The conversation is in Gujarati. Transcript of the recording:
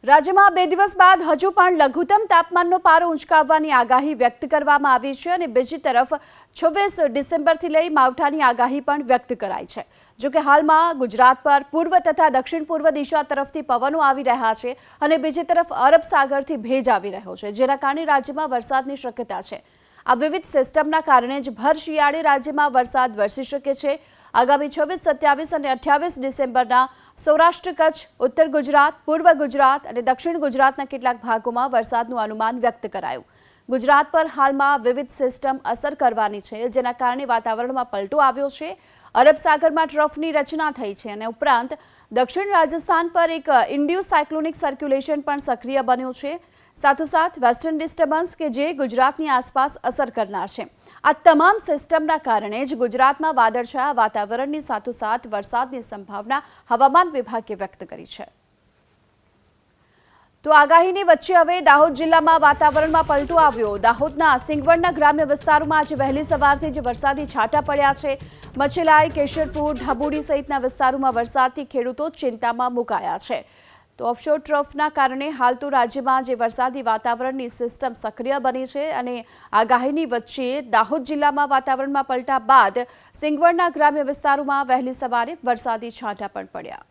રાજ્યમાં 2 દિવસ બાદ હજુ પણ લઘુત્તમ તાપમાનનો પારો ઊંચકાવવાની આગાહી વ્યક્ત કરવામાં આવી છે અને બીજી તરફ 26 ડિસેમ્બરથી લઈ માવઠાની આગાહી પણ વ્યક્ત કરાઈ છે। જો કે હાલમાં ગુજરાત પર પૂર્વ તથા દક્ષિણ પૂર્વ દિશા તરફથી પવનો આવી રહ્યા છે અને બીજી તરફ અરબ સાગરથી ભેજ આવી રહ્યો છે, જેના કારણે રાજ્યમાં વરસાદની શક્યતા છે। આ વિવિધ સિસ્ટમના કારણે જ ભર શિયાળે રાજ્યમાં વરસાદ વરસી શકે છે। આગામી 26, 27 અને 28 ડિસેમ્બરના સૌરાષ્ટ્ર, કચ્છ, ઉત્તર ગુજરાત, પૂર્વ ગુજરાત અને દક્ષિણ ગુજરાતના કેટલાક ભાગોમાં વરસાદનું અનુમાન વ્યક્ત કરાયું। ગુજરાત પર હાલમાં વિવિધ સિસ્ટમ અસર કરવાની છે, જેના કારણે વાતાવરણમાં પલટો આવ્યો છે। અરબ સાગરમાં ટ્રફની રચના થઈ છે અને ઉપરાંત દક્ષિણ રાજસ્થાન પર એક ઇન્ડ્યુસ સાયક્લોનિક સર્ક્યુલેશન પણ સક્રિય બન્યું છે। સાથોસાથ વેસ્ટર્ન ડિસ્ટર્બન્સ કે જે ગુજરાતની આસપાસ અસર કરનાર છે। આ તમામ સિસ્ટમના કારણે જ ગુજરાતમાં વાદળછાયા વાતાવરણની સાથોસાથ વરસાદની સંભાવના હવામાન વિભાગે વ્યક્ત કરી છે। તો આગાહીની વચ્ચે હવે દાહોદ જિલ્લામાં વાતાવરણમાં પલટો આવ્યો। દાહોદના સિંગવડના ગ્રામ્ય વિસ્તારોમાં આજે વહેલી સવારથી જ વરસાદી છાંટા પડ્યા છે। મચેલાઈ, કેશરપુર, ઢબુડી સહિતના વિસ્તારોમાં વરસાદથી ખેડૂતો ચિંતામાં મુકાયા છે। તો ઓફશોર ટ્રફના કારણે હાલ તો રાજ્યમાં જે વરસાદી વાતાવરણની સિસ્ટમ સક્રિય બની છે અને આગાહીની વચ્ચે દાહોદ જિલ્લામાં વાતાવરણમાં પલટા બાદ સિંગવડના ગ્રામ્ય વિસ્તારોમાં વહેલી સવારે વરસાદી છાંટા પણ પડ્યા।